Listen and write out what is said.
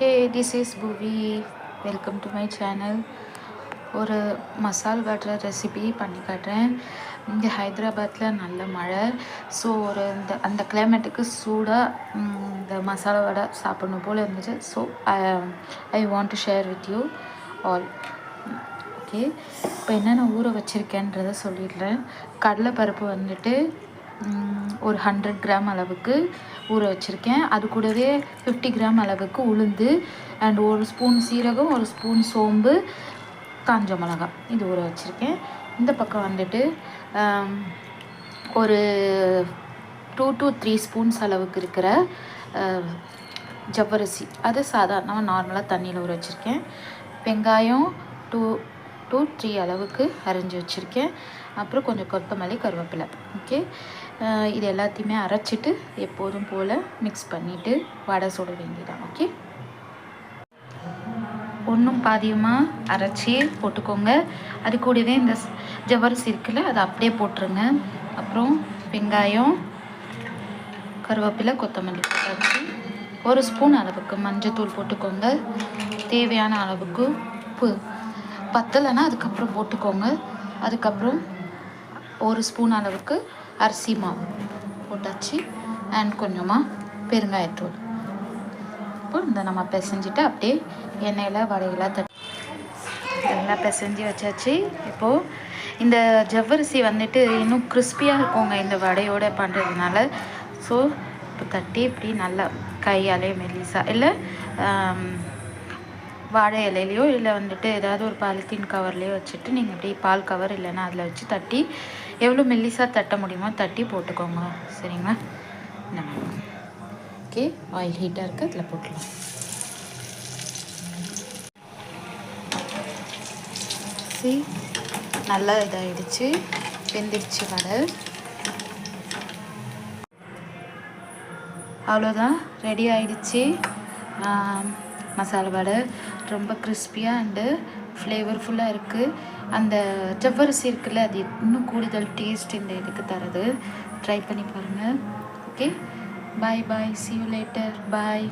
Hey, this is Bhuvi. Welcome to my channel. ஒரு மசால் வடை recipe பண்ணி காட்டுறேன். இங்கே ஹைதராபாத்தில் நல்ல மழை. ஸோ ஒரு அந்த கிளைமேட்டுக்கு சூடாக இந்த மசாலா வடை சாப்பிடணும் போல் இருந்துச்சு. So I want to share with you all. Okay, இப்போ என்னென்ன ஊற வச்சுருக்கேன்றதை சொல்லிடுறேன். கடலைப்பருப்பு வந்துட்டு ஒரு 100 கிராம் அளவுக்கு ஊற வச்சுருக்கேன். அது கூடவே 50 கிராம் அளவுக்கு உளுந்து அண்ட் ஒரு ஸ்பூன் சீரகம், ஒரு ஸ்பூன் சோம்பு, காஞ்ச மிளகா இது ஊற வச்சுருக்கேன். இந்த பக்கம் வந்துட்டு ஒரு 2 to 3 ஸ்பூன்ஸ் அளவுக்கு இருக்கிற ஜவ்வரிசி, அது சாதாரணமாக நார்மலாக தண்ணியில் ஊற வச்சுருக்கேன். வெங்காயம் 2 to 3 அளவுக்கு அரைஞ்சி வச்சுருக்கேன். அப்புறம் கொஞ்சம் கொத்தமல்லி, கருவேப்பிலை. ஓகே, இது எல்லாத்தையுமே அரைச்சிட்டு எப்போதும் போல் மிக்ஸ் பண்ணிவிட்டு வடை சுட வேண்டியதான். ஓகே, ஒன்றும் பாதியமாக அரைச்சி போட்டுக்கோங்க. அது கூடவே இந்த ஜவ்வரிசி இருக்குல்ல, அதை அப்படியே போட்டுருங்க. அப்புறம் வெங்காயம், கருவேப்பிலை, கொத்தமல்லி போட்டாச்சு. ஒரு ஸ்பூன் அளவுக்கு மஞ்சத்தூள் போட்டுக்கோங்க. தேவையான அளவுக்கு உப்பு, பத்தலைன்னா அதுக்கப்புறம் போட்டுக்கோங்க. அதுக்கப்புறம் ஒரு ஸ்பூன் அளவுக்கு அரிசி மாவு போட்டாச்சு. அண்ட் கொஞ்சமாக பெருங்காயத்தூள். இப்போ இந்த நம்ம பிசைஞ்சிட்டு அப்படியே எண்ணெயில் வடையெல்லாம் எல்லாம் பிசைஞ்சு வச்சாச்சு. இப்போது இந்த ஜவ்வரிசி வந்துட்டு இன்னும் கிறிஸ்பியாக இருக்குங்க இந்த வடையோடு பண்ணுறதுனால. ஸோ இப்போ தட்டி இப்படி நல்லா கையாலே மெல்லிசா, இல்லை வாழை இலையிலையோ இல்லை வந்துட்டு ஏதாவது ஒரு பாலித்தீன் கவர்லேயோ வச்சுட்டு நீங்கள் இப்படி பால் கவர் இல்லைன்னா அதில் வச்சு தட்டி எவ்வளோ மெல்லிசாக தட்ட முடியுமோ தட்டி போட்டுக்கோங்க. சரிங்களா? ஓகே, ஆயில் ஹீட்டாக இருக்குது, அதில் போட்டுக்கலாம். சரி, நல்லா இதாகிடுச்சு, வெந்துடுச்சு வடை. அவ்வளோதான், ரெடி ஆகிடுச்சு மசாலா வடை. ரொம்ப கிறிஸ்பியாக அண்டு ஃப்ளேவர்ஃபுல்லாக இருக்குது. அந்த ஜவ்வரிசி இருக்குல்ல, அது இன்னும் கூடுதல் டேஸ்ட் இந்த இதுக்கு தருது. ட்ரை பண்ணி பாருங்கள். Okay, bye bye, see you later, bye.